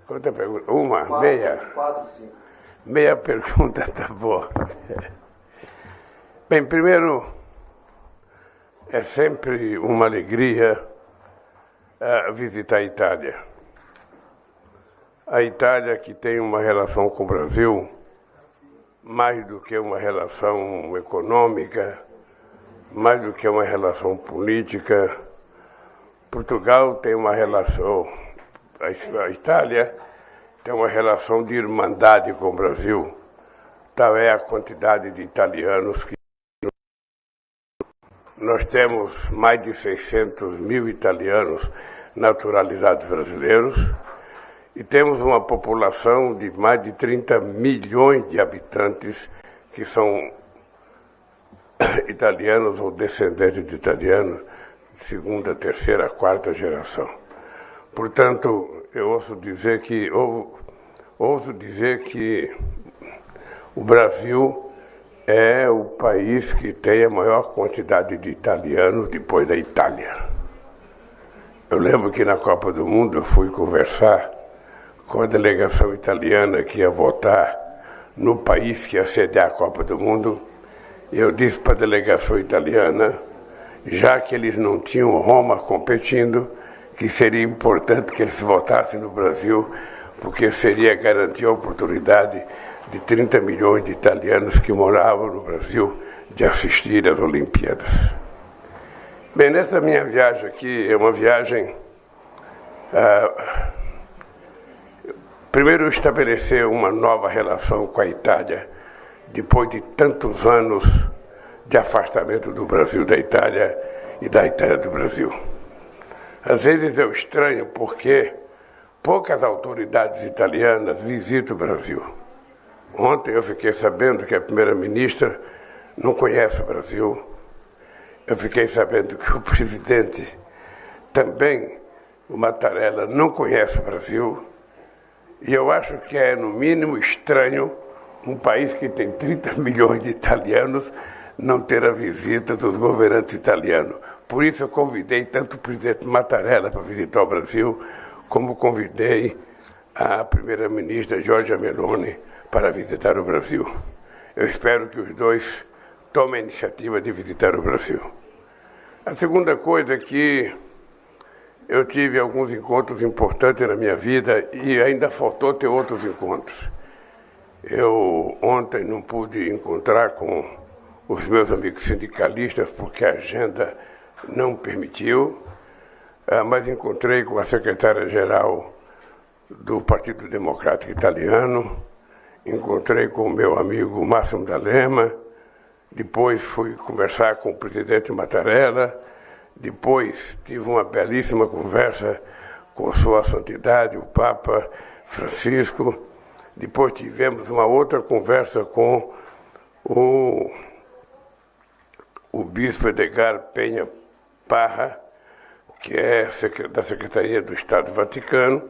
Quanta pergunta? Uma? Quatro, Meia? 4, 5. Meia pergunta, tá bom. Bem, primeiro, é sempre uma alegria visitar a Itália. A Itália, que tem uma relação com o Brasil, mais do que uma relação econômica, mais do que uma relação política. Portugal tem uma relação, a Itália tem uma relação de irmandade com o Brasil. Tal é a quantidade de italianos que nós temos mais de 600 mil italianos naturalizados brasileiros e temos uma população de mais de 30 milhões de habitantes que são italianos ou descendentes de italianos, segunda, terceira, quarta geração. Portanto, eu ouso dizer que o Brasil é o país que tem a maior quantidade de italianos depois da Itália. Eu lembro que na Copa do Mundo eu fui conversar com a delegação italiana que ia votar no país que ia sediar a Copa do Mundo. Eu disse para a delegação italiana, já que eles não tinham Roma competindo, que seria importante que eles votassem no Brasil, porque seria garantir a oportunidade de 30 milhões de italianos que moravam no Brasil de assistir às Olimpíadas. Bem, nessa minha viagem aqui, é uma viagem... primeiro, estabelecer uma nova relação com a Itália, depois de tantos anos de afastamento do Brasil da Itália e da Itália do Brasil. Às vezes eu estranho porque poucas autoridades italianas visitam o Brasil. Ontem eu fiquei sabendo que a primeira-ministra não conhece o Brasil. Eu fiquei sabendo que o presidente também, o Mattarella, não conhece o Brasil. E eu acho que é, no mínimo, estranho um país que tem 30 milhões de italianos não ter a visita dos governantes italianos. Por isso eu convidei tanto o presidente Mattarella para visitar o Brasil, como convidei a primeira-ministra Giorgia Meloni para visitar o Brasil. Eu espero que os dois tomem a iniciativa de visitar o Brasil. A segunda coisa é que eu tive alguns encontros importantes na minha vida e ainda faltou ter outros encontros. Eu ontem não pude encontrar com os meus amigos sindicalistas porque a agenda não permitiu, mas encontrei com a secretária-geral do Partido Democrático Italiano, encontrei com o meu amigo Massimo D'Alema, depois fui conversar com o presidente Mattarella, depois tive uma belíssima conversa com Sua Santidade, o Papa Francisco, depois tivemos uma outra conversa com o Bispo Edgar Penha Parra, que é da Secretaria do Estado do Vaticano.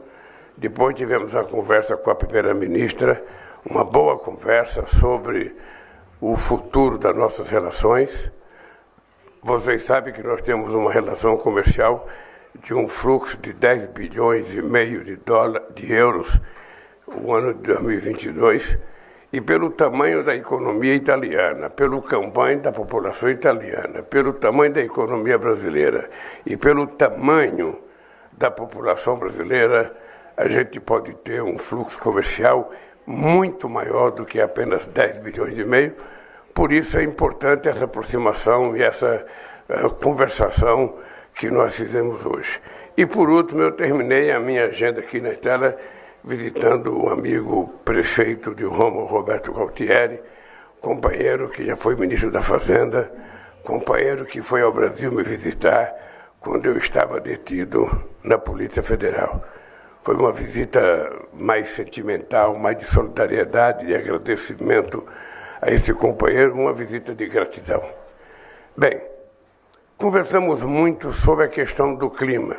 Depois tivemos uma conversa com a primeira-ministra, uma boa conversa sobre o futuro das nossas relações. Vocês sabem que nós temos uma relação comercial de um fluxo de 10 bilhões e meio de euros no ano de 2022, e pelo tamanho da economia italiana, pelo tamanho da população italiana, pelo tamanho da economia brasileira e pelo tamanho da população brasileira, a gente pode ter um fluxo comercial muito maior do que apenas 10 bilhões e meio. Por isso é importante essa aproximação e essa conversação que nós fizemos hoje. E por último, eu terminei a minha agenda aqui na Itália visitando o amigo prefeito de Roma, Roberto Gualtieri, companheiro que já foi ministro da Fazenda, companheiro que foi ao Brasil me visitar quando eu estava detido na Polícia Federal. Foi uma visita mais sentimental, mais de solidariedade e agradecimento a esse companheiro, uma visita de gratidão. Bem, conversamos muito sobre a questão do clima.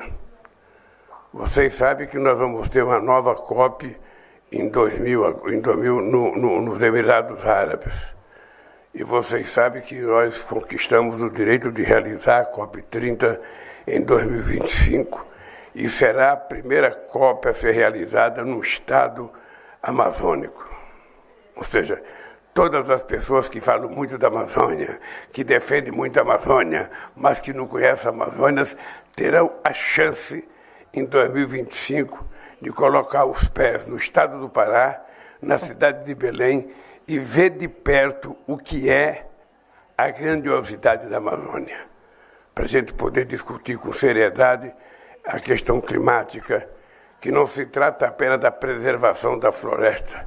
Vocês sabem que nós vamos ter uma nova COP em 2000 nos Emirados Árabes. E vocês sabem que nós conquistamos o direito de realizar a COP 30 em 2025. e será a primeira COP a ser realizada num estado amazônico. Ou seja, todas as pessoas que falam muito da Amazônia, que defendem muito a Amazônia, mas que não conhecem a Amazônia, terão a chance, em 2025, de colocar os pés no estado do Pará, na cidade de Belém, e ver de perto o que é a grandiosidade da Amazônia, para a gente poder discutir com seriedade a questão climática, que não se trata apenas da preservação da floresta,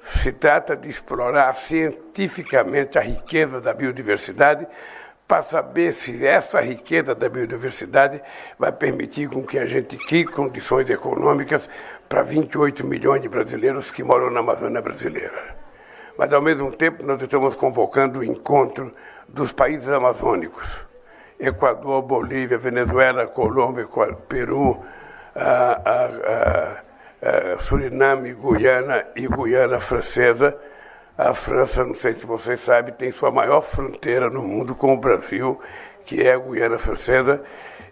se trata de explorar cientificamente a riqueza da biodiversidade, para saber se essa riqueza da biodiversidade vai permitir com que a gente crie condições econômicas para 28 milhões de brasileiros que moram na Amazônia brasileira. Mas, ao mesmo tempo, nós estamos convocando o encontro dos países amazônicos. Equador, Bolívia, Venezuela, Colômbia, Peru, Suriname, Guiana e Guiana Francesa. A França, não sei se vocês sabem, tem sua maior fronteira no mundo com o Brasil, que é a Guiana Francesa,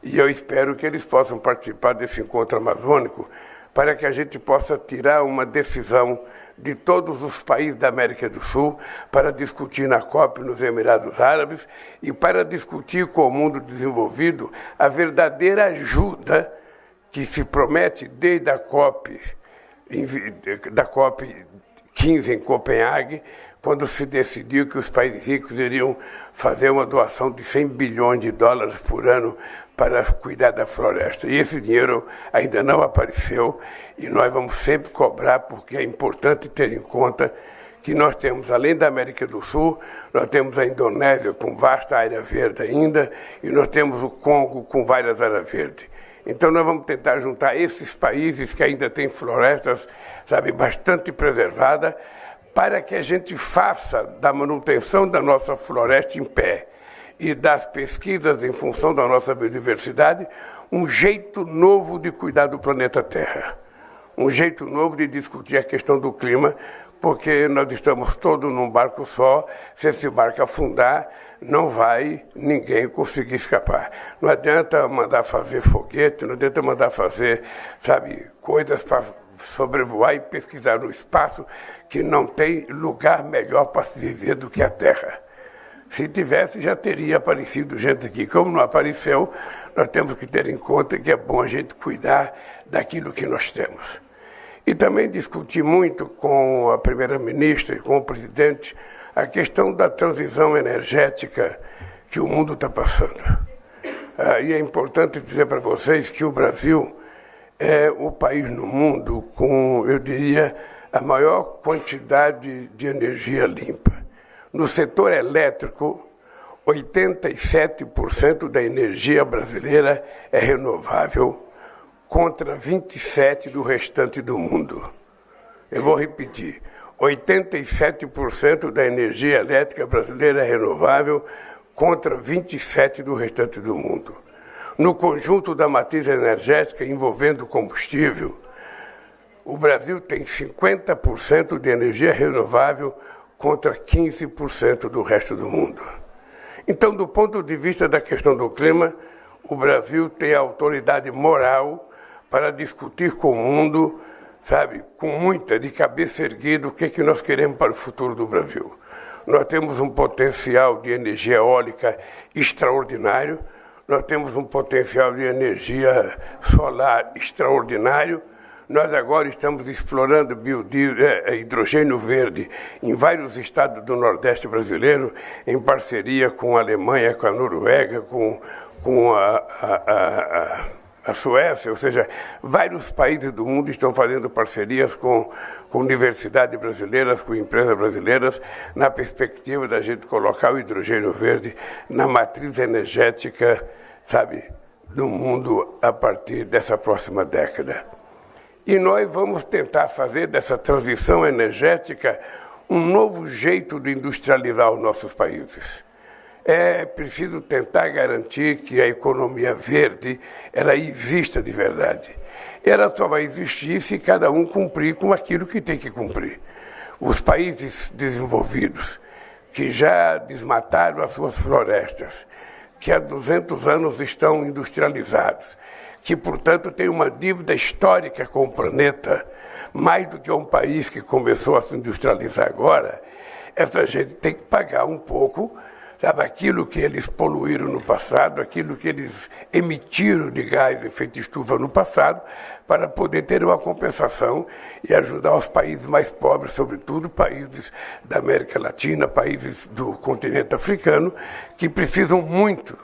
e eu espero que eles possam participar desse encontro amazônico para que a gente possa tirar uma decisão de todos os países da América do Sul para discutir na COP nos Emirados Árabes e para discutir com o mundo desenvolvido a verdadeira ajuda que se promete desde a COP 15 em Copenhague, quando se decidiu que os países ricos iriam fazer uma doação de 100 bilhões de dólares por ano para cuidar da floresta. E esse dinheiro ainda não apareceu e nós vamos sempre cobrar, porque é importante ter em conta que nós temos, além da América do Sul, nós temos a Indonésia com vasta área verde ainda e nós temos o Congo com várias áreas verdes. Então nós vamos tentar juntar esses países que ainda têm florestas, sabe, bastante preservadas, para que a gente faça da manutenção da nossa floresta em pé e das pesquisas em função da nossa biodiversidade um jeito novo de cuidar do planeta Terra, um jeito novo de discutir a questão do clima, porque nós estamos todos num barco só. Se esse barco afundar, não vai ninguém conseguir escapar. Não adianta mandar fazer foguete, não adianta mandar fazer, sabe, coisas para sobrevoar e pesquisar no espaço, que não tem lugar melhor para se viver do que a Terra. Se tivesse, já teria aparecido gente aqui. Como não apareceu, nós temos que ter em conta que é bom a gente cuidar daquilo que nós temos. E também discuti muito com a primeira-ministra e com o presidente a questão da transição energética que o mundo está passando. E é importante dizer para vocês que o Brasil é o país no mundo com, eu diria, a maior quantidade de energia limpa. No setor elétrico, 87% da energia brasileira é renovável, contra 27% do restante do mundo. Eu vou repetir, 87% da energia elétrica brasileira é renovável, contra 27% do restante do mundo. No conjunto da matriz energética envolvendo combustível, o Brasil tem 50% de energia renovável contra 15% do resto do mundo. Então, do ponto de vista da questão do clima, o Brasil tem a autoridade moral para discutir com o mundo, sabe, com muita de cabeça erguida, o que nós queremos para o futuro do Brasil. Nós temos um potencial de energia eólica extraordinário, nós temos um potencial de energia solar extraordinário, nós agora estamos explorando hidrogênio verde em vários estados do Nordeste brasileiro, em parceria com a Alemanha, com a Noruega, com a Suécia, ou seja, vários países do mundo estão fazendo parcerias com universidades brasileiras, com empresas brasileiras, na perspectiva da gente colocar o hidrogênio verde na matriz energética, sabe, do mundo a partir dessa próxima década. E nós vamos tentar fazer dessa transição energética um novo jeito de industrializar os nossos países. É preciso tentar garantir que a economia verde ela exista de verdade. Ela só vai existir se cada um cumprir com aquilo que tem que cumprir. Os países desenvolvidos que já desmataram as suas florestas, que há 200 anos estão industrializados, que, portanto, tem uma dívida histórica com o planeta, mais do que um país que começou a se industrializar agora, essa gente tem que pagar um pouco, sabe, aquilo que eles poluíram no passado, aquilo que eles emitiram de gás de efeito estufa no passado, para poder ter uma compensação e ajudar os países mais pobres, sobretudo países da América Latina, países do continente africano, que precisam muito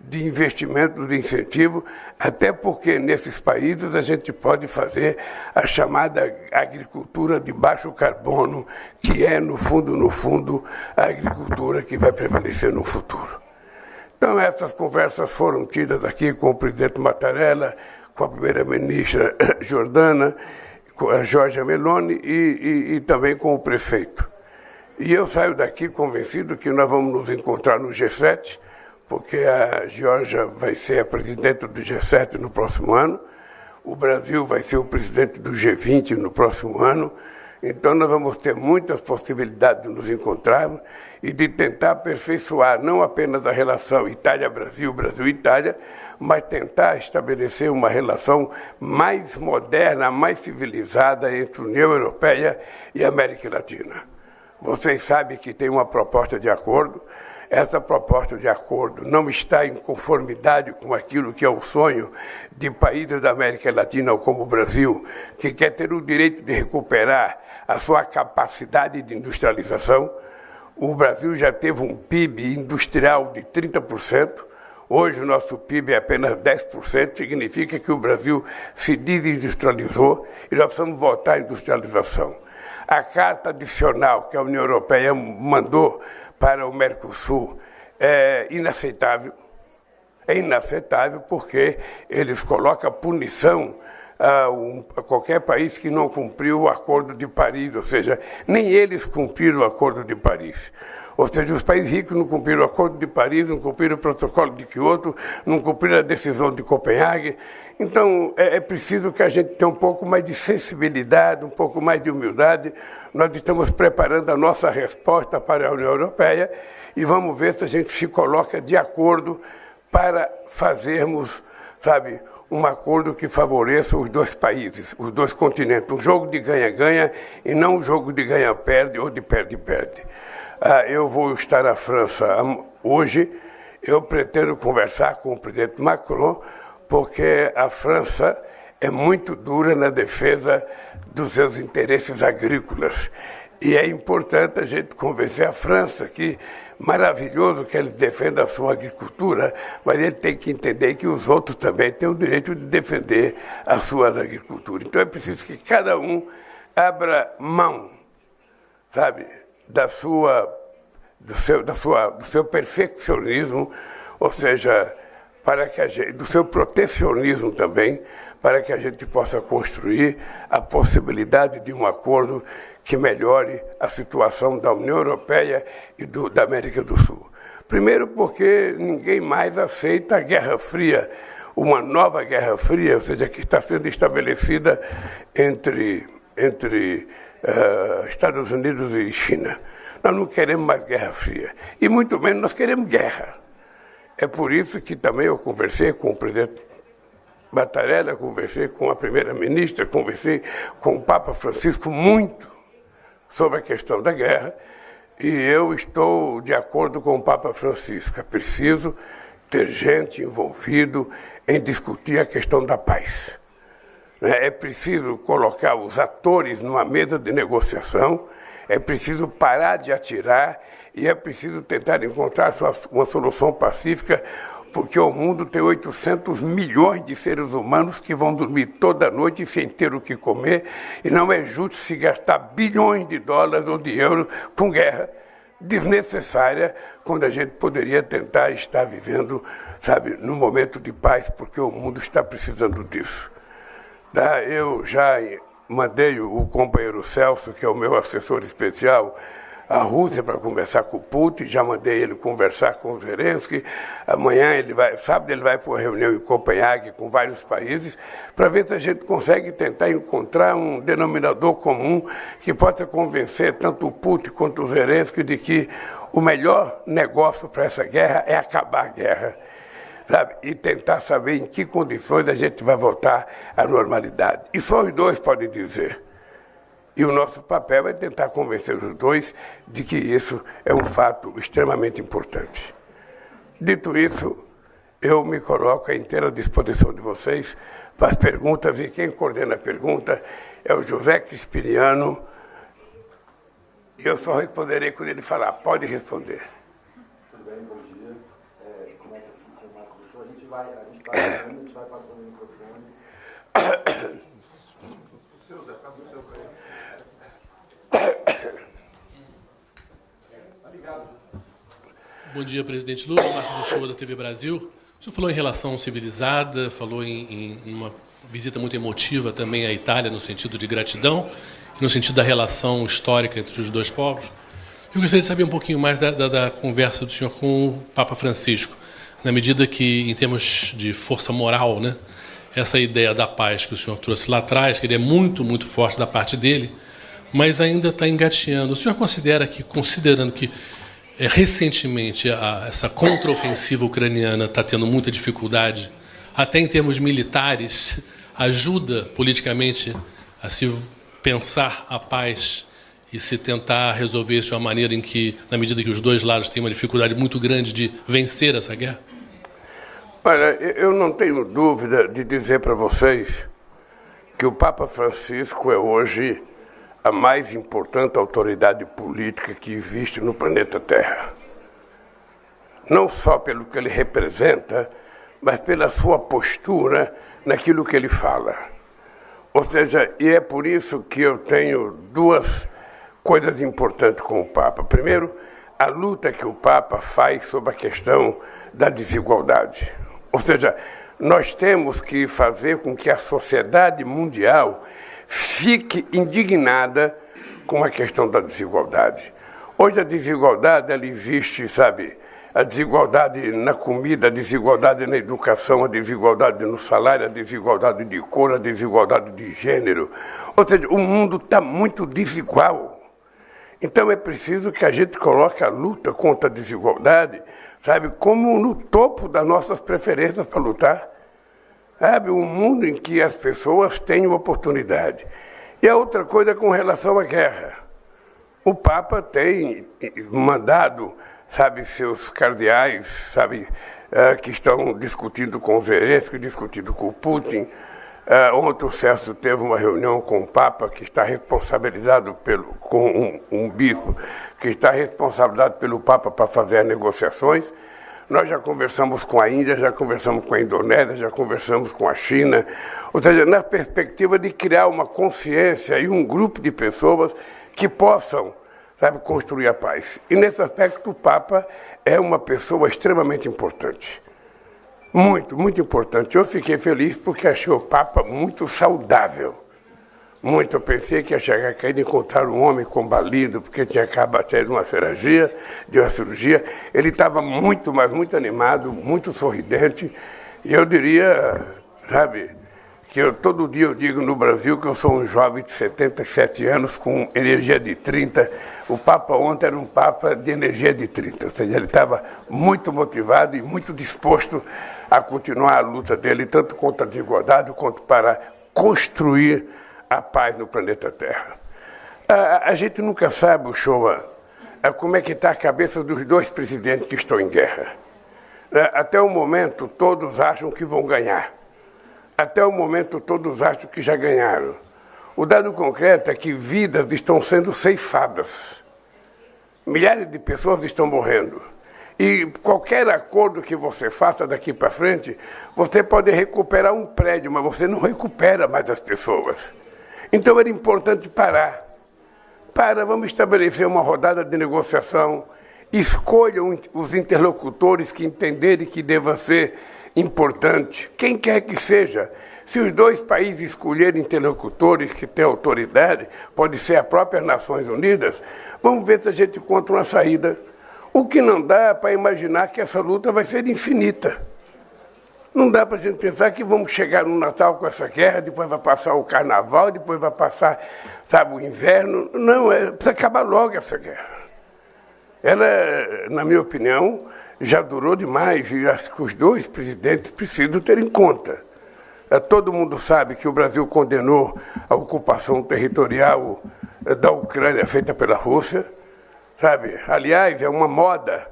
de investimento, de incentivo, até porque nesses países a gente pode fazer a chamada agricultura de baixo carbono, que é, no fundo, a agricultura que vai prevalecer no futuro. Então, essas conversas foram tidas aqui com o presidente Mattarella, com a primeira-ministra Jordana, com a Giorgia Meloni e também com o prefeito. E eu saio daqui convencido que nós vamos nos encontrar no G7, porque a Geórgia vai ser a presidente do G7 no próximo ano, o Brasil vai ser o presidente do G20 no próximo ano, então nós vamos ter muitas possibilidades de nos encontrarmos e de tentar aperfeiçoar não apenas a relação Itália-Brasil, Brasil-Itália, mas tentar estabelecer uma relação mais moderna, mais civilizada entre a União Europeia e a América Latina. Vocês sabem que tem uma proposta de acordo. Essa proposta de acordo não está em conformidade com aquilo que é o sonho de países da América Latina, como o Brasil, que quer ter o direito de recuperar a sua capacidade de industrialização. O Brasil já teve um PIB industrial de 30%, hoje o nosso PIB é apenas 10%, significa que o Brasil se desindustrializou e nós precisamos voltar à industrialização. A carta adicional que a União Europeia mandou para o Mercosul é inaceitável. É inaceitável porque eles colocam punição a qualquer país que não cumpriu o Acordo de Paris, ou seja, nem eles cumpriram o Acordo de Paris. Ou seja, os países ricos não cumpriram o Acordo de Paris, não cumpriram o Protocolo de Kyoto, não cumpriram a decisão de Copenhague. Então, é preciso que a gente tenha um pouco mais de sensibilidade, um pouco mais de humildade. Nós estamos preparando a nossa resposta para a União Europeia e vamos ver se a gente se coloca de acordo para fazermos, sabe, um acordo que favoreça os dois países, os dois continentes. Um jogo de ganha-ganha e não um jogo de ganha-perde ou de perde-perde. Eu vou estar na França hoje, eu pretendo conversar com o presidente Macron, porque a França é muito dura na defesa dos seus interesses agrícolas. E é importante a gente convencer a França que maravilhoso que ele defenda a sua agricultura, mas ele tem que entender que os outros também têm o direito de defender a sua agricultura. Então é preciso que cada um abra mão, sabe, do seu perfeccionismo, ou seja, para que do seu protecionismo também, para que a gente possa construir a possibilidade de um acordo que melhore a situação da União Europeia e da América do Sul. Primeiro porque ninguém mais aceita a Guerra Fria, uma nova Guerra Fria, ou seja, que está sendo estabelecida entre Estados Unidos e China. Nós não queremos mais Guerra Fria, e muito menos nós queremos guerra. É por isso que também eu conversei com o presidente Mattarella, conversei com a primeira-ministra, conversei com o Papa Francisco muito sobre a questão da guerra, e eu estou de acordo com o Papa Francisco. É preciso ter gente envolvida em discutir a questão da paz. É preciso colocar os atores numa mesa de negociação, é preciso parar de atirar e é preciso tentar encontrar uma solução pacífica, porque o mundo tem 800 milhões de seres humanos que vão dormir toda noite sem ter o que comer, e não é justo se gastar bilhões de dólares ou de euros com guerra desnecessária, quando a gente poderia tentar estar vivendo, sabe, num momento de paz, porque o mundo está precisando disso. Eu já mandei o companheiro Celso, que é o meu assessor especial, à Rússia para conversar com o Putin, já mandei ele conversar com o Zelensky. Amanhã sábado ele vai para uma reunião em Copenhague com vários países, para ver se a gente consegue tentar encontrar um denominador comum que possa convencer tanto o Putin quanto o Zelensky de que o melhor negócio para essa guerra é acabar a guerra. sabe? E tentar saber em que condições a gente vai voltar à normalidade. E só os dois podem dizer. E o nosso papel é tentar convencer os dois de que isso é um fato extremamente importante. Dito isso, eu me coloco à inteira disposição de vocês para as perguntas, e quem coordena a pergunta é o José Crispiniano. Eu só responderei quando ele falar. Pode responder. Tudo bem, bom dia. Começa aqui com o Marco do Show. A gente vai passando o microfone. O seu, Zé, passa o seu para ele. Bom dia, presidente Lula. Marco do Show da TV Brasil. O senhor falou em relação civilizada, falou em uma visita muito emotiva também à Itália, no sentido de gratidão, no sentido da relação histórica entre os dois povos. Eu gostaria de saber um pouquinho mais da conversa do senhor com o Papa Francisco, na medida que, em termos de força moral, né, essa ideia da paz que o senhor trouxe lá atrás, que ele é muito, muito forte da parte dele, mas ainda está engateando. O senhor considera que, considerando que recentemente essa contraofensiva ucraniana está tendo muita dificuldade, até em termos militares, ajuda politicamente a se pensar a paz e se tentar resolver isso de uma maneira em que, na medida que os dois lados têm uma dificuldade muito grande de vencer essa guerra? Olha, eu não tenho dúvida de dizer para vocês que o Papa Francisco é hoje a mais importante autoridade política que existe no planeta Terra. Não só pelo que ele representa, mas pela sua postura naquilo que ele fala. Ou seja, e é por isso que eu tenho duas coisas importantes com o Papa. Primeiro, a luta que o Papa faz sobre a questão da desigualdade. Ou seja, nós temos que fazer com que a sociedade mundial fique indignada com a questão da desigualdade. Hoje a desigualdade, ela existe, sabe? A desigualdade na comida, a desigualdade na educação, a desigualdade no salário, a desigualdade de cor, a desigualdade de gênero. Ou seja, o mundo está muito desigual. Então é preciso que a gente coloque a luta contra a desigualdade, sabe, como no topo das nossas preferências para lutar. Sabe, um mundo em que as pessoas têm oportunidade. E a outra coisa com relação à guerra. O Papa tem mandado, sabe, seus cardeais, sabe, que estão discutindo com o Zelensky, discutindo com o Putin. Ontem o Celso teve uma reunião com o Papa, que está responsabilizado com um bispo, que está responsabilizado pelo Papa para fazer as negociações. Nós já conversamos com a Índia, já conversamos com a Indonésia, já conversamos com a China. Ou seja, na perspectiva de criar uma consciência e um grupo de pessoas que possam, sabe, construir a paz. E nesse aspecto o Papa é uma pessoa extremamente importante. Muito, muito importante. Eu fiquei feliz porque achei o Papa muito saudável. Muito. Eu pensei que ia chegar aqui e encontrar um homem combalido, porque tinha acabado de uma cirurgia. Ele estava muito, mas muito animado, muito sorridente. E eu diria, sabe, que todo dia eu digo no Brasil que eu sou um jovem de 77 anos com energia de 30. O Papa ontem era um Papa de energia de 30. Ou seja, ele estava muito motivado e muito disposto a continuar a luta dele, tanto contra a desigualdade quanto para construir a paz no planeta Terra. A gente nunca sabe, Uchoa, como é que está a cabeça dos dois presidentes que estão em guerra. Até o momento, todos acham que vão ganhar. Até o momento, todos acham que já ganharam. O dado concreto é que vidas estão sendo ceifadas. Milhares de pessoas estão morrendo. E qualquer acordo que você faça daqui para frente, você pode recuperar um prédio, mas você não recupera mais as pessoas. Então era importante parar. Vamos estabelecer uma rodada de negociação, escolham os interlocutores que entenderem que deva ser importante, quem quer que seja. Se os dois países escolherem interlocutores que têm autoridade, pode ser a própria Nações Unidas, vamos ver se a gente encontra uma saída. O que não dá para imaginar que essa luta vai ser infinita. Não dá para a gente pensar que vamos chegar no Natal com essa guerra, depois vai passar o Carnaval, depois vai passar, sabe, o inverno. Não, precisa acabar logo essa guerra. Ela, na minha opinião, já durou demais e acho que os dois presidentes precisam ter em conta. Todo mundo sabe que o Brasil condenou a ocupação territorial da Ucrânia feita pela Rússia, sabe? Aliás, é uma moda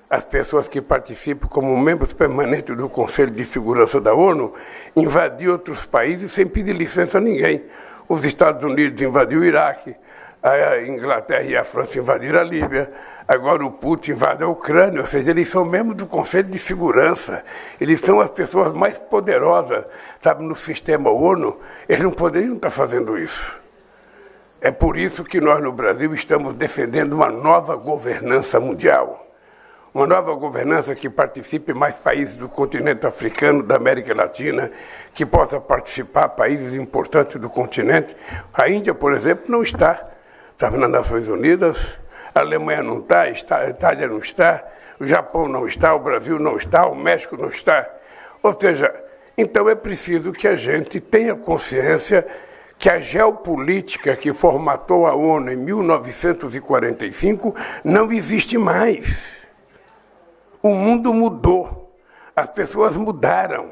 as pessoas que participam como membros permanentes do Conselho de Segurança da ONU invadir outros países sem pedir licença a ninguém. Os Estados Unidos invadiram o Iraque, a Inglaterra e a França invadiram a Líbia, agora o Putin invade a Ucrânia, ou seja, eles são membros do Conselho de Segurança, eles são as pessoas mais poderosas, sabe, no sistema ONU, eles não poderiam estar fazendo isso. É por isso que nós no Brasil estamos defendendo uma nova governança mundial. Uma nova governança que participe mais países do continente africano, da América Latina, que possa participar países importantes do continente. A Índia, por exemplo, não está nas Nações Unidas, a Alemanha não está, a Itália não está, o Japão não está, o Brasil não está, o México não está. Ou seja, então é preciso que a gente tenha consciência que a geopolítica que formatou a ONU em 1945 não existe mais. O mundo mudou, as pessoas mudaram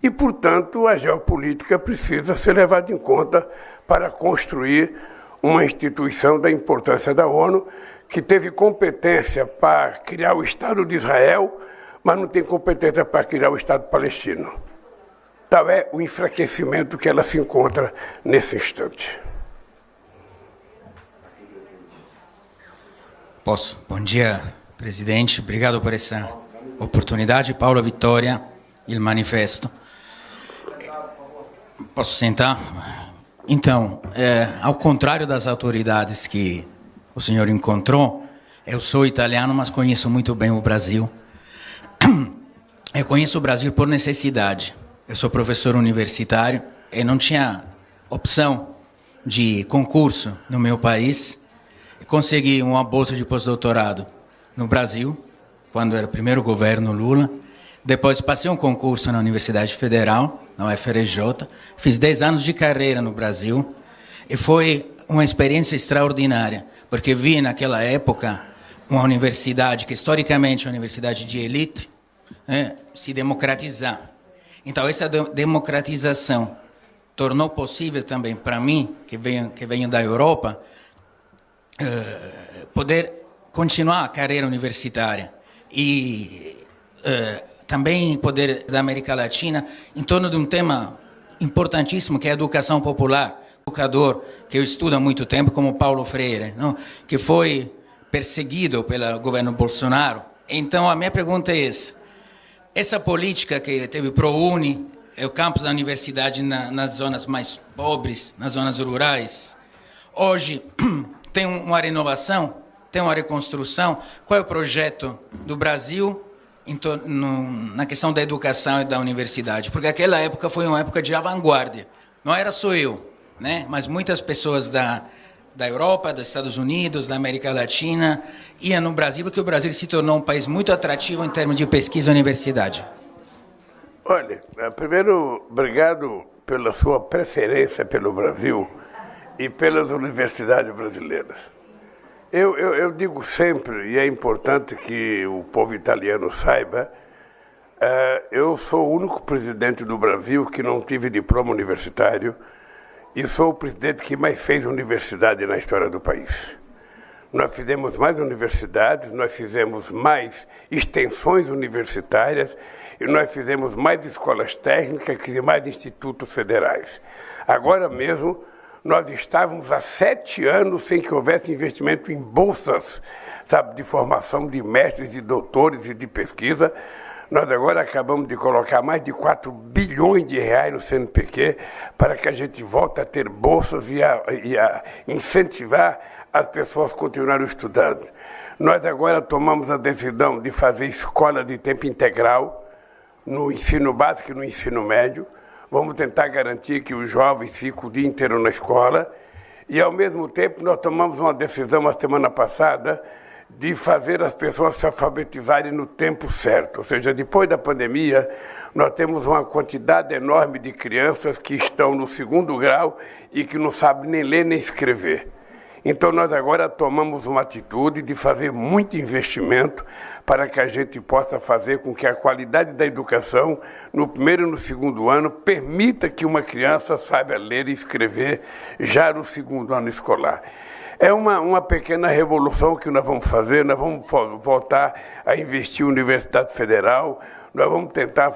e, portanto, a geopolítica precisa ser levada em conta para construir uma instituição da importância da ONU que teve competência para criar o Estado de Israel, mas não tem competência para criar o Estado palestino. Tal é o enfraquecimento que ela se encontra nesse instante. Posso? Bom dia, presidente. Obrigado por essa oportunidade. Paolo Vittoria, Il Manifesto. Posso sentar? Então, ao contrário das autoridades que o senhor encontrou, eu sou italiano, mas conheço muito bem o Brasil. Eu conheço o Brasil por necessidade. Eu sou professor universitário e não tinha opção de concurso no meu país. Consegui uma bolsa de pós-doutorado no Brasil, quando era o primeiro governo Lula. Depois passei um concurso na Universidade Federal, na UFRJ. Fiz 10 anos de carreira no Brasil e foi uma experiência extraordinária, porque vi naquela época uma universidade que historicamente é uma universidade de elite, se democratizar. Então essa democratização tornou possível também para mim, que venho da Europa, poder continuar a carreira universitária e também poder da América Latina em torno de um tema importantíssimo que é a educação popular. Um educador que eu estudo há muito tempo, como Paulo Freire, não? Que foi perseguido pelo governo Bolsonaro. Então a minha pergunta é essa política que teve ProUni, o campus da universidade nas zonas mais pobres, nas zonas rurais, hoje tem uma renovação, tem uma reconstrução. Qual é o projeto do Brasil na questão da educação e da universidade? Porque aquela época foi uma época de vanguarda. Não era só eu, né? Mas muitas pessoas da Europa, dos Estados Unidos, da América Latina, iam no Brasil, porque o Brasil se tornou um país muito atrativo em termos de pesquisa e universidade. Olha, primeiro, obrigado pela sua preferência pelo Brasil e pelas universidades brasileiras. Eu digo sempre, e é importante que o povo italiano saiba, eu sou o único presidente do Brasil que não tive diploma universitário e sou o presidente que mais fez universidade na história do país. Nós fizemos mais universidades, nós fizemos mais extensões universitárias e nós fizemos mais escolas técnicas e mais institutos federais. Agora mesmo, nós estávamos há 7 anos sem que houvesse investimento em bolsas, sabe, de formação de mestres, de doutores e de pesquisa. Nós agora acabamos de colocar mais de 4 bilhões de reais no CNPq para que a gente volte a ter bolsas e a incentivar as pessoas a continuarem estudando. Nós agora tomamos a decisão de fazer escola de tempo integral no ensino básico e no ensino médio. Vamos tentar garantir que os jovens fiquem o dia inteiro na escola. E, ao mesmo tempo, nós tomamos uma decisão, a semana passada, de fazer as pessoas se alfabetizarem no tempo certo. Ou seja, depois da pandemia, nós temos uma quantidade enorme de crianças que estão no 2º grau e que não sabem nem ler nem escrever. Então, nós agora tomamos uma atitude de fazer muito investimento para que a gente possa fazer com que a qualidade da educação, no primeiro e no segundo ano, permita que uma criança saiba ler e escrever já no segundo ano escolar. É uma pequena revolução que nós vamos fazer, nós vamos voltar a investir em Universidade Federal, nós vamos tentar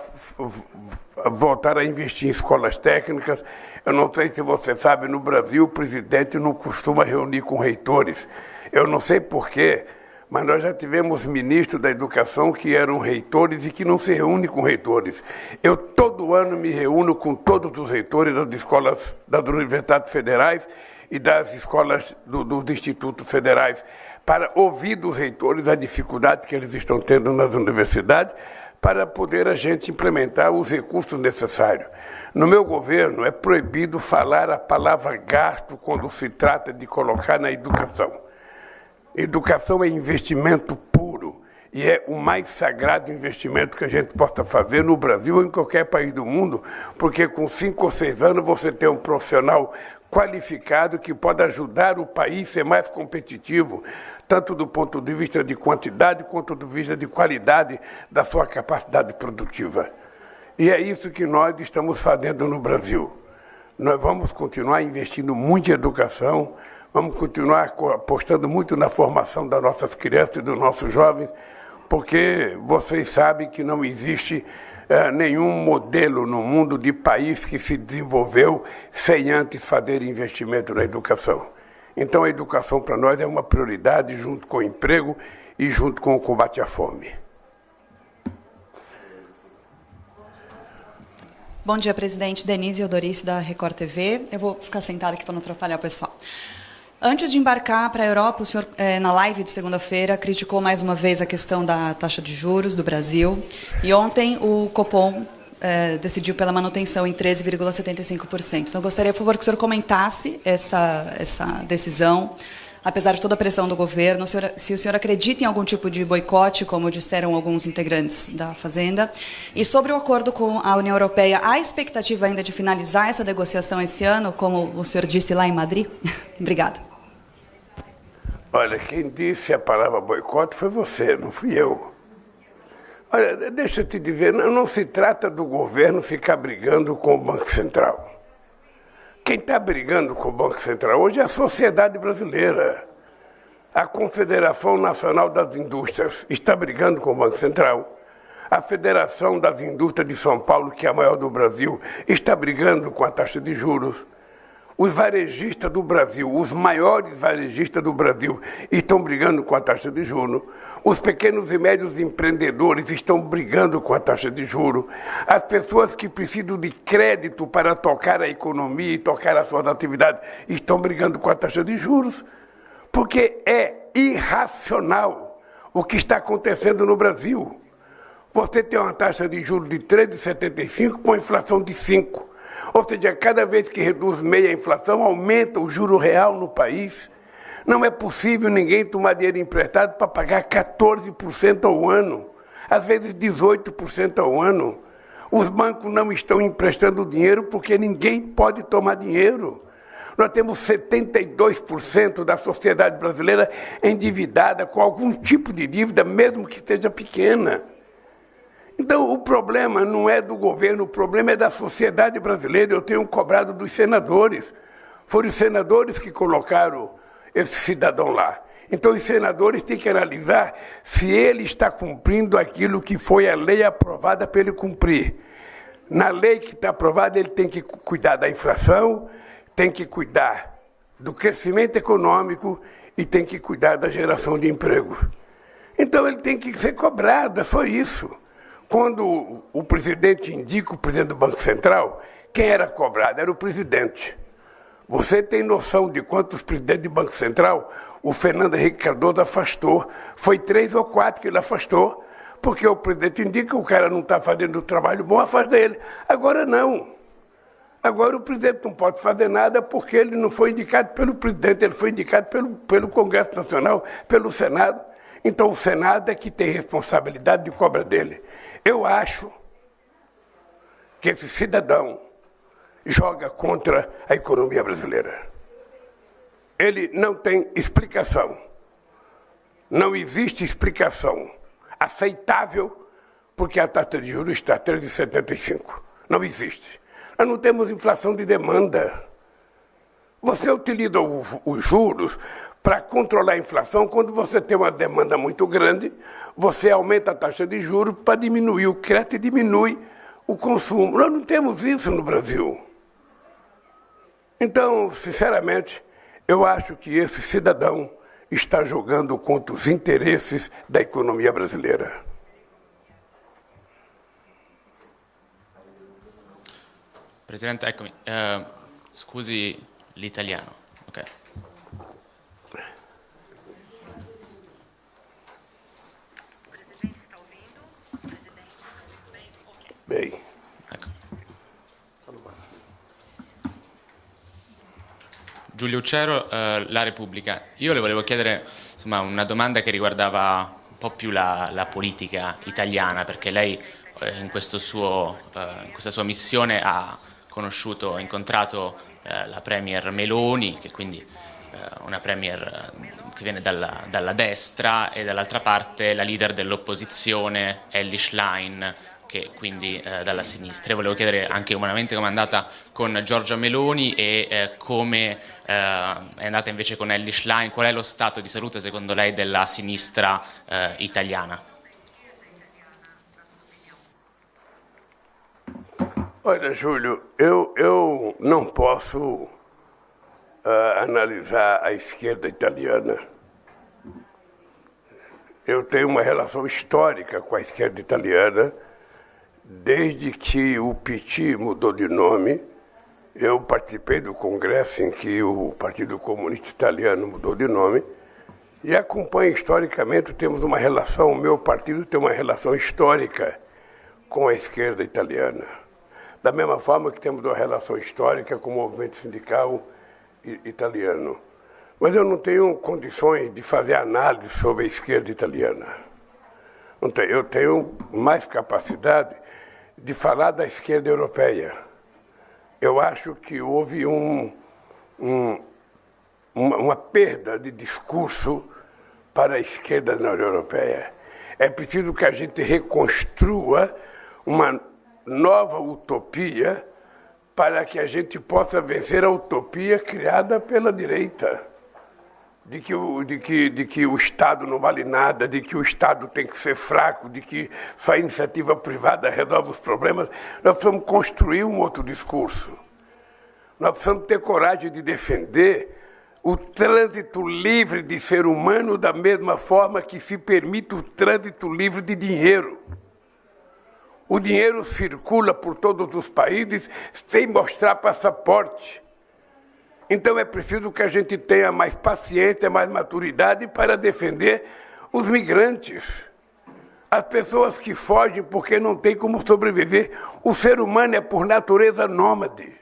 voltar a investir em escolas técnicas. Eu não sei se você sabe, no Brasil o presidente não costuma reunir com reitores. Eu não sei porquê, mas nós já tivemos ministros da educação que eram reitores e que não se reúnem com reitores. Eu todo ano me reúno com todos os reitores das escolas, das universidades federais e das escolas dos institutos federais, para ouvir dos reitores a dificuldade que eles estão tendo nas universidades, para poder a gente implementar os recursos necessários. No meu governo, é proibido falar a palavra gasto quando se trata de colocar na educação. Educação é investimento puro e é o mais sagrado investimento que a gente possa fazer no Brasil ou em qualquer país do mundo, porque com 5 ou 6 anos você tem um profissional qualificado que pode ajudar o país a ser mais competitivo, tanto do ponto de vista de quantidade quanto do ponto de vista de qualidade da sua capacidade produtiva. E é isso que nós estamos fazendo no Brasil. Nós vamos continuar investindo muito em educação, vamos continuar apostando muito na formação das nossas crianças e dos nossos jovens, porque vocês sabem que não existe nenhum modelo no mundo de país que se desenvolveu sem antes fazer investimento na educação. Então, a educação para nós é uma prioridade junto com o emprego e junto com o combate à fome. Bom dia, presidente. Denise Eudorice, da Record TV. Eu vou ficar sentada aqui para não atrapalhar o pessoal. Antes de embarcar para a Europa, o senhor, na live de segunda-feira, criticou mais uma vez a questão da taxa de juros do Brasil. E ontem o Copom decidiu pela manutenção em 13,75%. Então, eu gostaria, por favor, que o senhor comentasse essa decisão, apesar de toda a pressão do governo, se o senhor acredita em algum tipo de boicote, como disseram alguns integrantes da Fazenda, e sobre o acordo com a União Europeia, há expectativa ainda de finalizar essa negociação esse ano, como o senhor disse lá em Madrid? Obrigada. Olha, quem disse a palavra boicote foi você, não fui eu. Olha, deixa eu te dizer, não se trata do governo ficar brigando com o Banco Central. Quem está brigando com o Banco Central hoje é a sociedade brasileira. A Confederação Nacional das Indústrias está brigando com o Banco Central. A Federação das Indústrias de São Paulo, que é a maior do Brasil, está brigando com a taxa de juros. Os varejistas do Brasil, os maiores varejistas do Brasil, estão brigando com a taxa de juros. Os pequenos e médios empreendedores estão brigando com a taxa de juros. As pessoas que precisam de crédito para tocar a economia e tocar as suas atividades estão brigando com a taxa de juros. Porque é irracional o que está acontecendo no Brasil. Você tem uma taxa de juros de 3,75 com a inflação de 5%. Ou seja, cada vez que reduz meia inflação, aumenta o juro real no país. Não é possível ninguém tomar dinheiro emprestado para pagar 14% ao ano, às vezes 18% ao ano. Os bancos não estão emprestando dinheiro porque ninguém pode tomar dinheiro. Nós temos 72% da sociedade brasileira endividada com algum tipo de dívida, mesmo que seja pequena. Então, o problema não é do governo, o problema é da sociedade brasileira. Eu tenho cobrado dos senadores. Foram os senadores que colocaram esse cidadão lá. Então, os senadores têm que analisar se ele está cumprindo aquilo que foi a lei aprovada para ele cumprir. Na lei que está aprovada, ele tem que cuidar da inflação, tem que cuidar do crescimento econômico e tem que cuidar da geração de emprego. Então, ele tem que ser cobrado, é só isso. Quando o presidente indica o presidente do Banco Central, quem era cobrado? Era o presidente. Você tem noção de quantos presidentes do Banco Central o Fernando Henrique Cardoso afastou? Foi 3 ou 4 que ele afastou, porque o presidente indica que o cara não está fazendo o trabalho bom, afasta ele. Agora não. Agora o presidente não pode fazer nada porque ele não foi indicado pelo presidente, ele foi indicado pelo Congresso Nacional, pelo Senado. Então o Senado é que tem responsabilidade de cobra dele. Eu acho que esse cidadão joga contra a economia brasileira. ele não tem explicação. Não existe explicação aceitável porque a taxa de juros está a 3,75. Não existe. Nós não temos inflação de demanda. Você utiliza os juros para controlar a inflação. Quando você tem uma demanda muito grande, você aumenta a taxa de juros para diminuir o crédito e diminui o consumo. Nós não temos isso no Brasil. Então, sinceramente, eu acho que esse cidadão está jogando contra os interesses da economia brasileira. Presidente, eccomi. Scusi l'italiano. Ok. Bem. Ecco. Giulio Uccero, La Repubblica. Io le volevo chiedere insomma, una domanda che riguardava un po' più la politica italiana, perché lei in questa sua missione ha incontrato la Premier Meloni, che quindi una Premier che viene dalla destra, e dall'altra parte la leader dell'opposizione Elly Schlein, che quindi dalla sinistra. E volevo chiedere anche umanamente come è andata con Giorgia Meloni e come è andata invece con Elly Schlein. Qual è lo stato di salute secondo lei della sinistra italiana? Olha, Júlio, eu não posso analisar a esquerda italiana. Eu tenho uma relação histórica com a esquerda italiana. Desde que o PT mudou de nome, eu participei do congresso em que o Partido Comunista Italiano mudou de nome e acompanho historicamente, temos uma relação, o meu partido tem uma relação histórica com a esquerda italiana. Da mesma forma que temos uma relação histórica com o movimento sindical italiano. Mas eu não tenho condições de fazer análise sobre a esquerda italiana. Não tenho. Eu tenho mais capacidade de falar da esquerda europeia. Eu acho que houve uma perda de discurso para a esquerda na União Europeia. É preciso que a gente reconstrua uma nova utopia para que a gente possa vencer a utopia criada pela direita. De que o Estado não vale nada, de que o Estado tem que ser fraco, de que só a iniciativa privada resolve os problemas. Nós precisamos construir um outro discurso. Nós precisamos ter coragem de defender o trânsito livre de ser humano da mesma forma que se permite o trânsito livre de dinheiro. O dinheiro circula por todos os países sem mostrar passaporte. Então é preciso que a gente tenha mais paciência, mais maturidade para defender os migrantes. As pessoas que fogem porque não tem como sobreviver. O ser humano é por natureza nômade.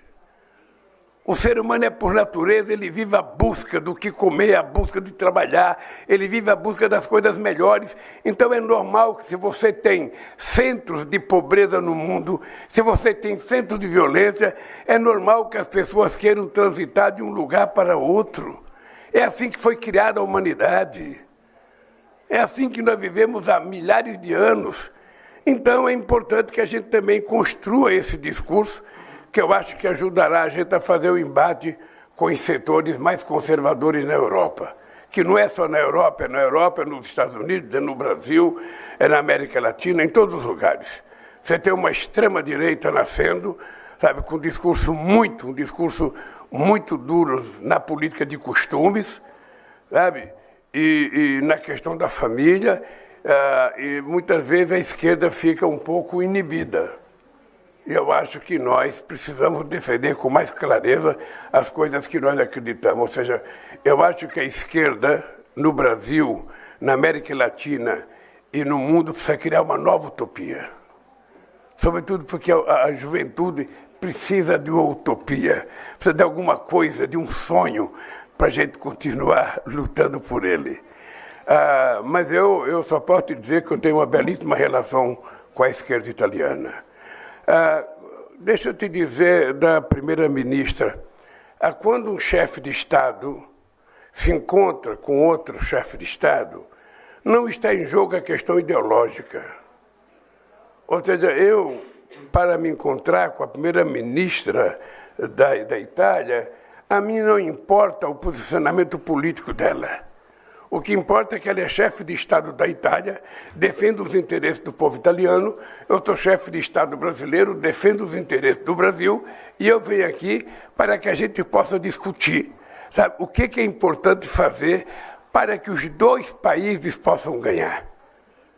O ser humano é por natureza, ele vive à busca do que comer, à busca de trabalhar, ele vive à busca das coisas melhores. Então é normal que se você tem centros de pobreza no mundo, se você tem centros de violência, é normal que as pessoas queiram transitar de um lugar para outro. É assim que foi criada a humanidade. É assim que nós vivemos há milhares de anos. Então é importante que a gente também construa esse discurso, que eu acho que ajudará a gente a fazer o embate com os setores mais conservadores na Europa. Que não é só na Europa, é nos Estados Unidos, é no Brasil, é na América Latina, em todos os lugares. Você tem uma extrema-direita nascendo, sabe, com um discurso muito duro na política de costumes, sabe, e na questão da família, e muitas vezes a esquerda fica um pouco inibida. E eu acho que nós precisamos defender com mais clareza as coisas que nós acreditamos. Ou seja, eu acho que a esquerda no Brasil, na América Latina e no mundo precisa criar uma nova utopia. Sobretudo porque a juventude precisa de uma utopia, precisa de alguma coisa, de um sonho, para a gente continuar lutando por ele. Mas eu só posso te dizer que eu tenho uma belíssima relação com a esquerda italiana. Deixa eu te dizer da primeira-ministra, quando um chefe de Estado se encontra com outro chefe de Estado, não está em jogo a questão ideológica. Ou seja, eu, para me encontrar com a primeira-ministra da Itália, a mim não importa o posicionamento político dela. O que importa é que ela é chefe de Estado da Itália, defende os interesses do povo italiano, eu sou chefe de Estado brasileiro, defendo os interesses do Brasil, e eu venho aqui para que a gente possa discutir, sabe, o que é importante fazer para que os dois países possam ganhar.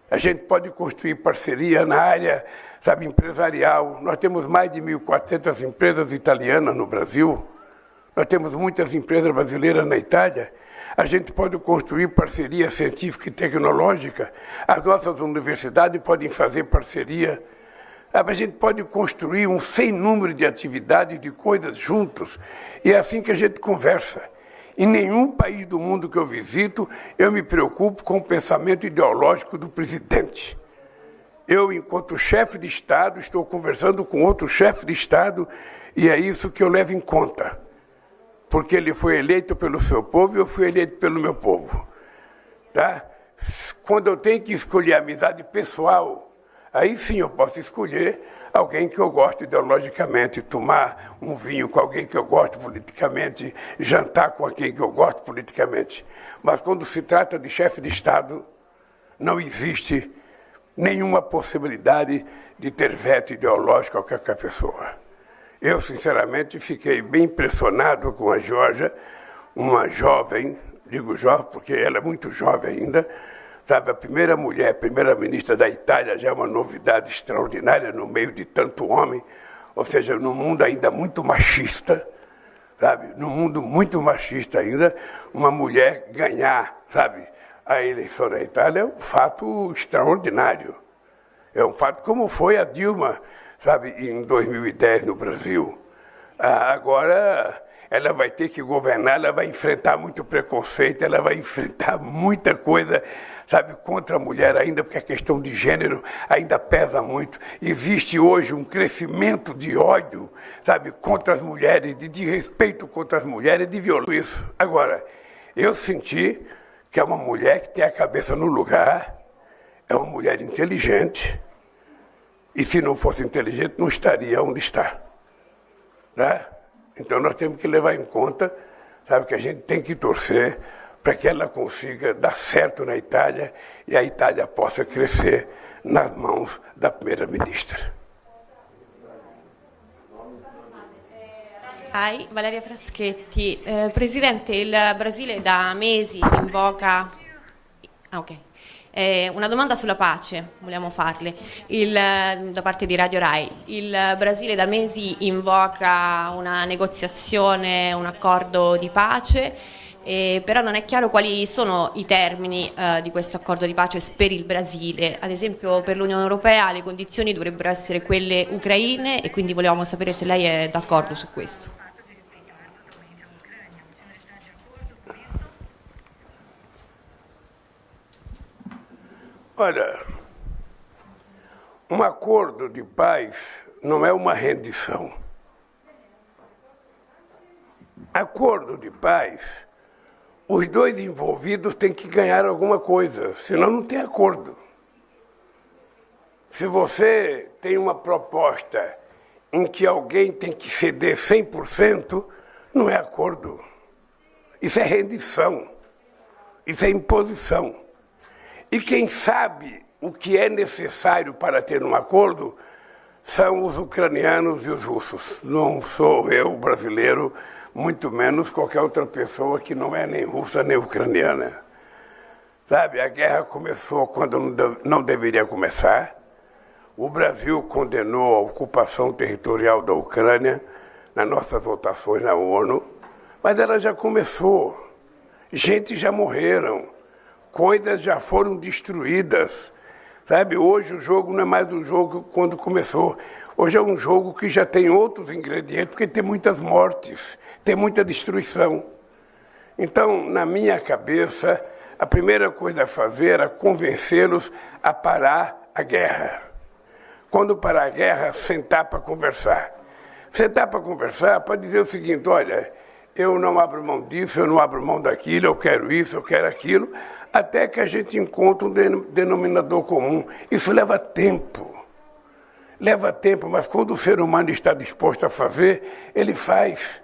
A gente pode construir parceria na área, sabe, empresarial. Nós temos mais de 1.400 empresas italianas no Brasil. Nós temos muitas empresas brasileiras na Itália. A gente pode construir parceria científica e tecnológica. As nossas universidades podem fazer parceria. A gente pode construir um sem número de atividades, de coisas juntos. E é assim que a gente conversa. Em nenhum país do mundo que eu visito, eu me preocupo com o pensamento ideológico do presidente. Eu, enquanto chefe de Estado, estou conversando com outro chefe de Estado e é isso que eu levo em conta. Porque ele foi eleito pelo seu povo e eu fui eleito pelo meu povo. Tá? Quando eu tenho que escolher amizade pessoal, aí sim eu posso escolher alguém que eu gosto ideologicamente, tomar um vinho com alguém que eu gosto politicamente, jantar com alguém que eu gosto politicamente. Mas quando se trata de chefe de Estado, não existe nenhuma possibilidade de ter veto ideológico a qualquer pessoa. Eu, sinceramente, fiquei bem impressionado com a Giorgia, uma jovem, digo jovem porque ela é muito jovem ainda, sabe, a primeira mulher, primeira-ministra da Itália, já é uma novidade extraordinária no meio de tanto homem, ou seja, num mundo ainda muito machista, sabe, num mundo muito machista ainda, uma mulher ganhar, sabe, a eleição na Itália é um fato extraordinário. É um fato como foi a Dilma, sabe, em 2010 no Brasil. Agora ela vai ter que governar, ela vai enfrentar muito preconceito, ela vai enfrentar muita coisa, sabe, contra a mulher ainda, porque a questão de gênero ainda pesa muito. Existe hoje um crescimento de ódio, sabe, contra as mulheres, de desrespeito contra as mulheres, de violência. Agora, eu senti que é uma mulher que tem a cabeça no lugar, é uma mulher inteligente, e se não fosse inteligente, não estaria onde está. Né? Então nós temos que levar em conta, sabe, que a gente tem que torcer para que ela consiga dar certo na Itália e a Itália possa crescer nas mãos da primeira-ministra. Hi, Valeria Fraschetti. Presidente, il Brasile da mesi invoca... una domanda sulla pace, vogliamo farle, da parte di Radio Rai. Il Brasile da mesi invoca una negoziazione, un accordo di pace, però non è chiaro quali sono i termini di questo accordo di pace per il Brasile. Ad esempio per l'Unione Europea le condizioni dovrebbero essere quelle ucraine e quindi volevamo sapere se lei è d'accordo su questo. Olha, um acordo de paz não é uma rendição. Acordo de paz, os dois envolvidos têm que ganhar alguma coisa, senão não tem acordo. Se você tem uma proposta em que alguém tem que ceder 100%, não é acordo. Isso é rendição, isso é imposição. E quem sabe o que é necessário para ter um acordo são os ucranianos e os russos. Não sou eu, brasileiro, muito menos qualquer outra pessoa que não é nem russa nem ucraniana. Sabe, a guerra começou quando não deveria começar. O Brasil condenou a ocupação territorial da Ucrânia nas nossas votações na ONU, mas ela já começou. Gente já morreram. Coisas já foram destruídas, sabe? Hoje o jogo não é mais o jogo quando começou. Hoje é um jogo que já tem outros ingredientes, porque tem muitas mortes, tem muita destruição. Então, na minha cabeça, a primeira coisa a fazer era convencê-los a parar a guerra. Quando parar a guerra, sentar para conversar. Sentar para conversar pode dizer o seguinte, olha, eu não abro mão disso, eu não abro mão daquilo, eu quero isso, eu quero aquilo, até que a gente encontra um denominador comum. Isso leva tempo. Leva tempo, mas quando o ser humano está disposto a fazer, ele faz.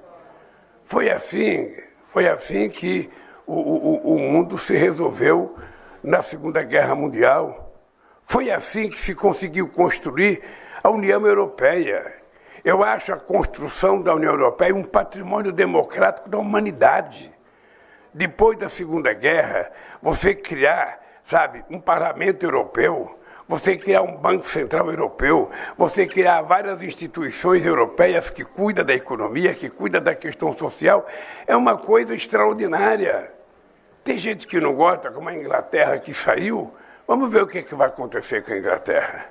Foi assim que o mundo se resolveu na Segunda Guerra Mundial. Foi assim que se conseguiu construir a União Europeia. Eu acho a construção da União Europeia um patrimônio democrático da humanidade. Depois da Segunda Guerra, você criar, um parlamento europeu, você criar um Banco Central Europeu, você criar várias instituições europeias que cuidam da economia, que cuidam da questão social, é uma coisa extraordinária. Tem gente que não gosta, como a Inglaterra que saiu. Vamos ver o que vai acontecer com a Inglaterra.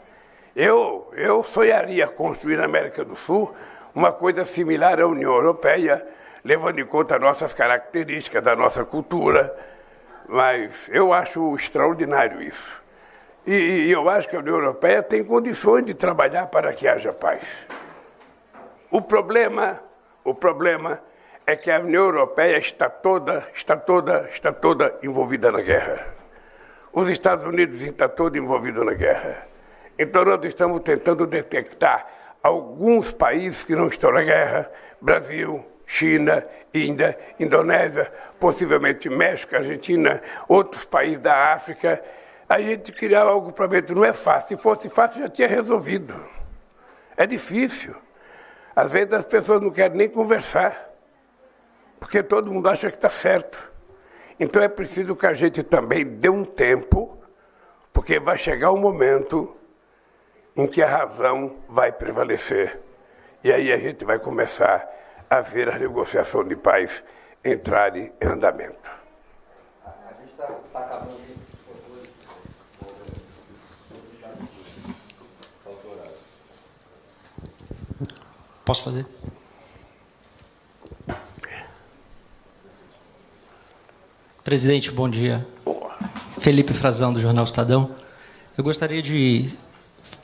Eu sonharia construir na América do Sul uma coisa similar à União Europeia, levando em conta as nossas características, da nossa cultura, mas eu acho extraordinário isso. E eu acho que a União Europeia tem condições de trabalhar para que haja paz. O problema é que a União Europeia está toda envolvida na guerra. Os Estados Unidos estão todos envolvidos na guerra. Então nós estamos tentando detectar alguns países que não estão na guerra: Brasil, China, Índia, Indonésia, possivelmente México, Argentina, outros países da África. A gente criar algo para dentro não é fácil. Se fosse fácil, já tinha resolvido. É difícil. Às vezes as pessoas não querem nem conversar, porque todo mundo acha que está certo. Então é preciso que a gente também dê um tempo, porque vai chegar um momento em que a razão vai prevalecer. E aí a gente vai começar a ver a negociação de paz entrar em andamento. A gente está acabando aqui. Posso fazer? Presidente, bom dia. Felipe Frazão, do Jornal Estadão. Eu gostaria de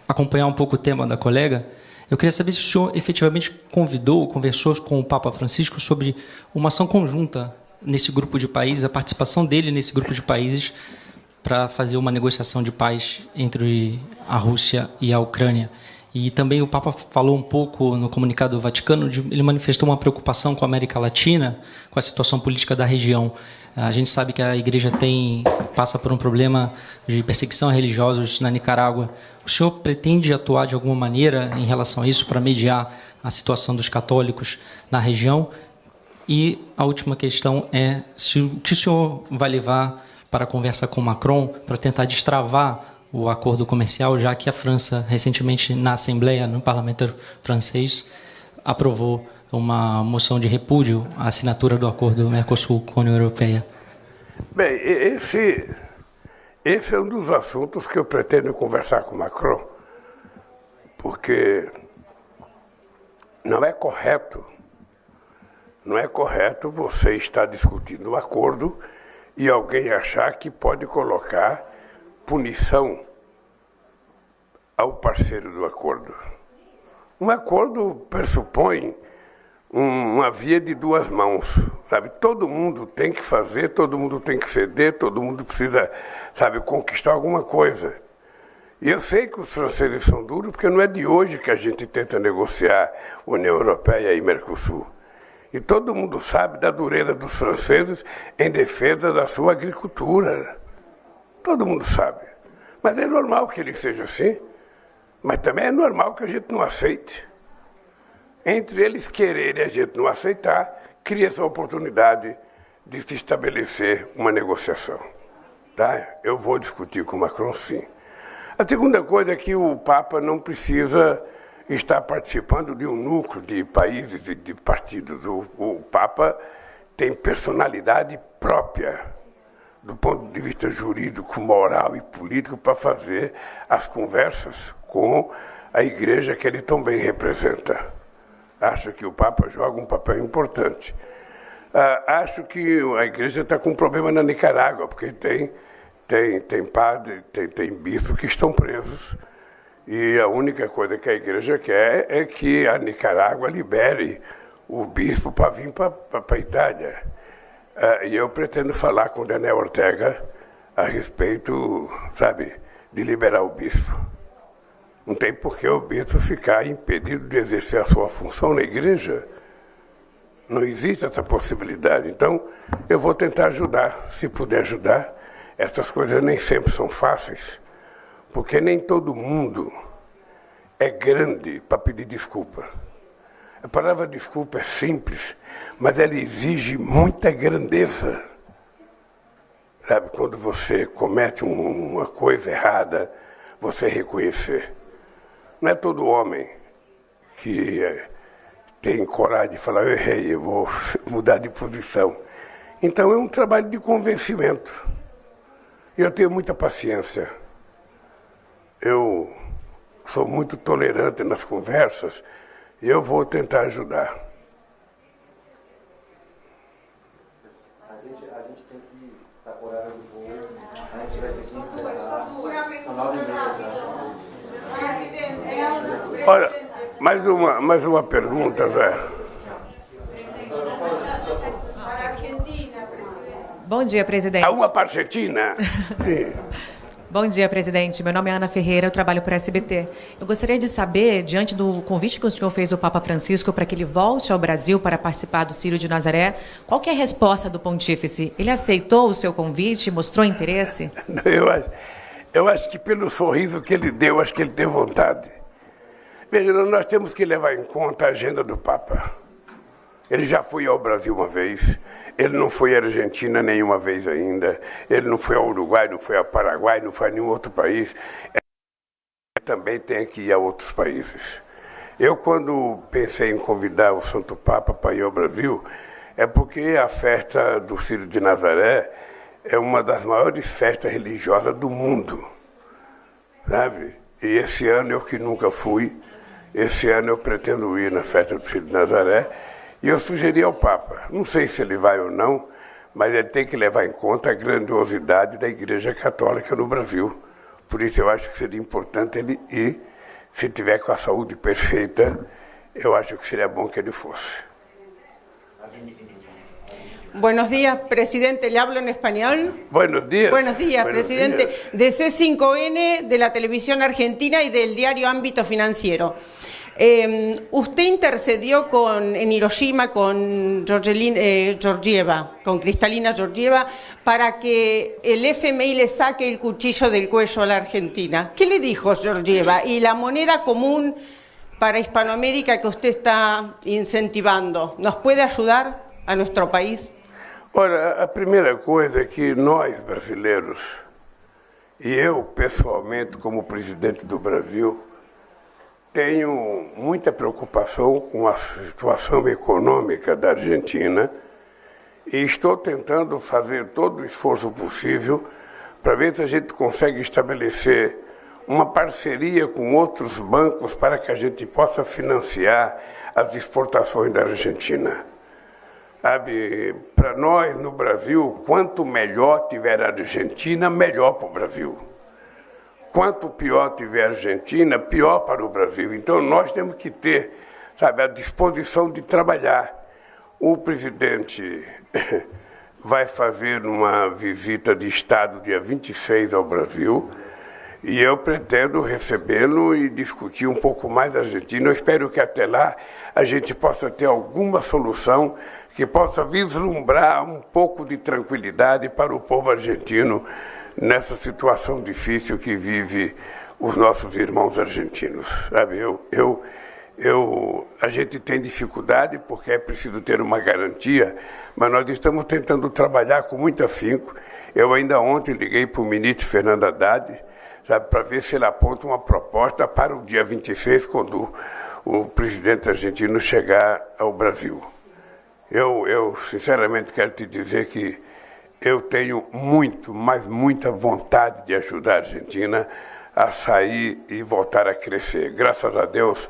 acompanhar um pouco o tema da colega. Eu queria saber se o senhor efetivamente conversou com o Papa Francisco sobre uma ação conjunta nesse grupo de países, a participação dele nesse grupo de países para fazer uma negociação de paz entre a Rússia e a Ucrânia. E também o Papa falou um pouco no comunicado do Vaticano, ele manifestou uma preocupação com a América Latina, com a situação política da região. A gente sabe que a igreja passa por um problema de perseguição a religiosos na Nicarágua. O senhor pretende atuar de alguma maneira em relação a isso para mediar a situação dos católicos na região? E a última questão é o que o senhor vai levar para a conversa com Macron para tentar destravar o acordo comercial, já que a França, recentemente, na Assembleia, no Parlamento francês, aprovou uma moção de repúdio à assinatura do acordo Mercosul com a União Europeia. Bem, esse é um dos assuntos que eu pretendo conversar com Macron, porque não é correto você estar discutindo um acordo e alguém achar que pode colocar punição ao parceiro do acordo. Um acordo pressupõe uma via de duas mãos, Todo mundo tem que fazer, todo mundo tem que ceder, todo mundo precisa, conquistar alguma coisa. E eu sei que os franceses são duros, porque não é de hoje que a gente tenta negociar União Europeia e Mercosul. E todo mundo sabe da dureza dos franceses em defesa da sua agricultura. Todo mundo sabe. Mas é normal que ele seja assim, mas também é normal que a gente não aceite. Entre eles quererem e a gente não aceitar, cria essa oportunidade de se estabelecer uma negociação. Eu vou discutir com o Macron, sim. A segunda coisa é que o Papa não precisa estar participando de um núcleo de países e de partidos. O Papa tem personalidade própria, do ponto de vista jurídico, moral e político, para fazer as conversas com a igreja que ele também representa. Acho que o Papa joga um papel importante. Acho que a igreja está com um problema na Nicarágua, porque tem padre, tem bispo que estão presos. E a única coisa que a igreja quer é que a Nicarágua libere o bispo para vir para a Itália. E eu pretendo falar com o Daniel Ortega a respeito, sabe, de liberar o bispo. Não tem por que o bispo ficar impedido de exercer a sua função na igreja. Não existe essa possibilidade. Então, eu vou tentar ajudar, se puder ajudar. Essas coisas nem sempre são fáceis, porque nem todo mundo é grande para pedir desculpa. A palavra desculpa é simples, mas ela exige muita grandeza. Sabe, quando você comete uma coisa errada, você reconhecer. Não é todo homem que tem coragem de falar, eu errei, eu vou mudar de posição. Então é um trabalho de convencimento. Eu tenho muita paciência. Eu sou muito tolerante nas conversas e eu vou tentar ajudar. A gente tem que estar por horário do voo, a gente vai ter que encerrar. São 9h30 já. Olha, mais uma pergunta, Zé. Bom dia, presidente. A uma parcetina? Sim. Bom dia, presidente. Meu nome é Ana Ferreira, eu trabalho para a SBT. Eu gostaria de saber, diante do convite que o senhor fez ao Papa Francisco para que ele volte ao Brasil para participar do Círio de Nazaré, qual que é a resposta do pontífice? Ele aceitou o seu convite, mostrou interesse? Eu acho que pelo sorriso que ele deu, acho que ele tem vontade. Veja, nós temos que levar em conta a agenda do Papa. Ele já foi ao Brasil uma vez, ele não foi à Argentina nenhuma vez ainda, ele não foi ao Uruguai, não foi ao Paraguai, não foi a nenhum outro país. Ele também tem que ir a outros países. Eu, quando pensei em convidar o Santo Papa para ir ao Brasil, é porque a festa do Círio de Nazaré é uma das maiores festas religiosas do mundo, sabe? E esse ano eu que nunca fui, esse ano eu pretendo ir na festa do Círio de Nazaré. E eu sugeri ao Papa, não sei se ele vai ou não, mas ele tem que levar em conta a grandiosidade da Igreja Católica no Brasil. Por isso eu acho que seria importante ele ir, se tiver com a saúde perfeita, eu acho que seria bom que ele fosse. Buenos días, presidente. ¿Le hablo en español? Buenos días. Buenos días, Buenos presidente. días. De C5N, de la televisión argentina y del diario Ámbito Financiero. Usted intercedió en Hiroshima con Georgieva, con Cristalina Georgieva, para que el FMI le saque el cuchillo del cuello a la Argentina. ¿Qué le dijo Georgieva? Y la moneda común para Hispanoamérica que usted está incentivando, ¿nos puede ayudar a nuestro país? Olha, a primeira coisa é que nós, brasileiros, e eu, pessoalmente, como presidente do Brasil, tenho muita preocupação com a situação econômica da Argentina e estou tentando fazer todo o esforço possível para ver se a gente consegue estabelecer uma parceria com outros bancos para que a gente possa financiar as exportações da Argentina. Sabe, para nós no Brasil, quanto melhor tiver a Argentina, melhor para o Brasil. Quanto pior tiver a Argentina, pior para o Brasil. Então, nós temos que ter, sabe, a disposição de trabalhar. O presidente vai fazer uma visita de Estado dia 26 ao Brasil e eu pretendo recebê-lo e discutir um pouco mais da Argentina. Eu espero que até lá a gente possa ter alguma solução que possa vislumbrar um pouco de tranquilidade para o povo argentino nessa situação difícil que vive os nossos irmãos argentinos. Sabe, a gente tem dificuldade porque é preciso ter uma garantia, mas nós estamos tentando trabalhar com muito afinco. Eu ainda ontem liguei para o ministro Fernando Haddad, sabe, para ver se ele aponta uma proposta para o dia 26, quando o presidente argentino chegar ao Brasil. Eu sinceramente quero te dizer que eu tenho muita vontade de ajudar a Argentina a sair e voltar a crescer. Graças a Deus,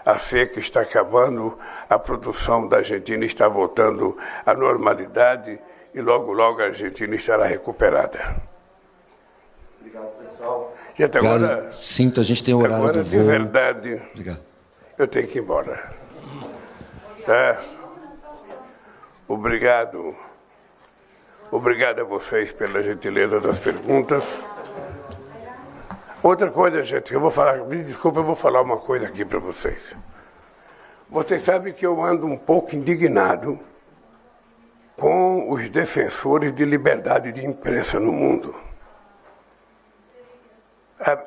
a seca está acabando, a produção da Argentina está voltando à normalidade e logo, logo a Argentina estará recuperada. Obrigado, pessoal. E até agora, Sinto, a gente tem o horário do voo. De verdade, Obrigado. eu tenho que ir embora. Obrigado. Obrigado a vocês pela gentileza das perguntas. Outra coisa, gente, eu vou falar, me desculpa, eu vou falar uma coisa aqui para vocês. Vocês sabem que eu ando um pouco indignado com os defensores de liberdade de imprensa no mundo.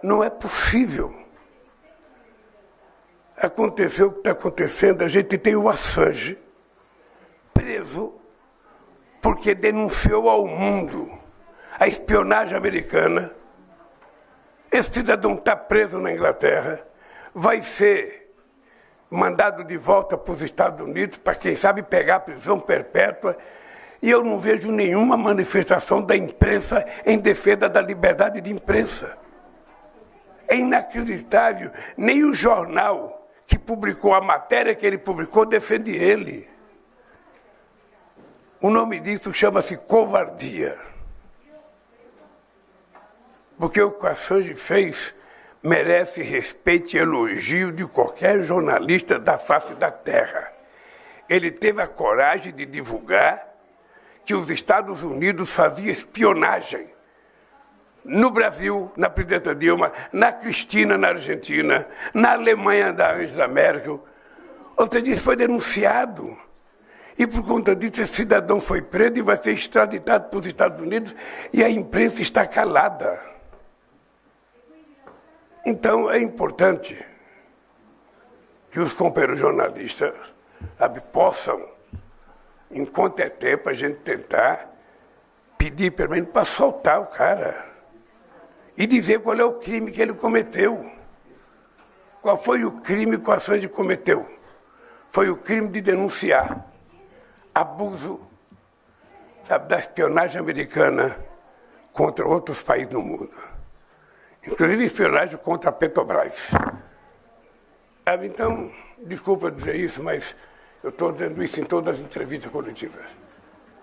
Não é possível. Aconteceu o que está acontecendo, a gente tem o Assange preso porque denunciou ao mundo a espionagem americana. Esse cidadão está preso na Inglaterra, vai ser mandado de volta para os Estados Unidos para, quem sabe, pegar a prisão perpétua, e eu não vejo nenhuma manifestação da imprensa em defesa da liberdade de imprensa. É inacreditável, nem o jornal que publicou a matéria que ele publicou defende ele. O nome disso chama-se covardia. Porque o que o Assange fez merece respeito e elogio de qualquer jornalista da face da terra. Ele teve a coragem de divulgar que os Estados Unidos faziam espionagem no Brasil, na presidenta Dilma, na Cristina, na Argentina, na Alemanha da Angela Merkel. Ou seja, isso foi denunciado. E por conta disso, esse cidadão foi preso e vai ser extraditado para os Estados Unidos, e a imprensa está calada. Então, é importante que os companheiros jornalistas, possam, enquanto é tempo, a gente tentar pedir pelo menos para soltar o cara e dizer qual é o crime que ele cometeu. Qual foi o crime que o Assange cometeu? Foi o crime de denunciar abuso, da espionagem americana contra outros países no mundo. Inclusive espionagem contra a Petrobras. Então, desculpa dizer isso, mas eu estou dizendo isso em todas as entrevistas coletivas.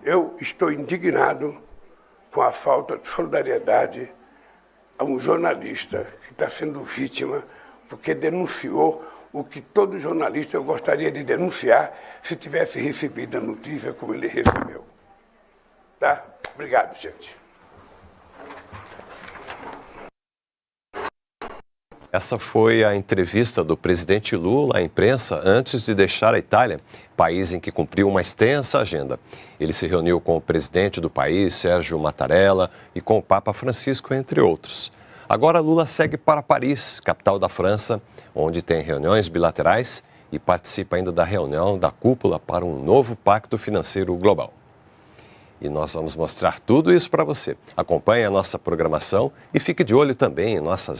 Eu estou indignado com a falta de solidariedade a um jornalista que está sendo vítima porque denunciou o que todo jornalista gostaria de denunciar se tivesse recebido a notícia como ele recebeu. Tá? Obrigado, gente. Essa foi a entrevista do presidente Lula à imprensa antes de deixar a Itália, país em que cumpriu uma extensa agenda. Ele se reuniu com o presidente do país, Sérgio Mattarella, e com o Papa Francisco, entre outros. Agora Lula segue para Paris, capital da França, onde tem reuniões bilaterais e participa ainda da reunião da cúpula para um novo pacto financeiro global. E nós vamos mostrar tudo isso para você. Acompanhe a nossa programação e fique de olho também em nossas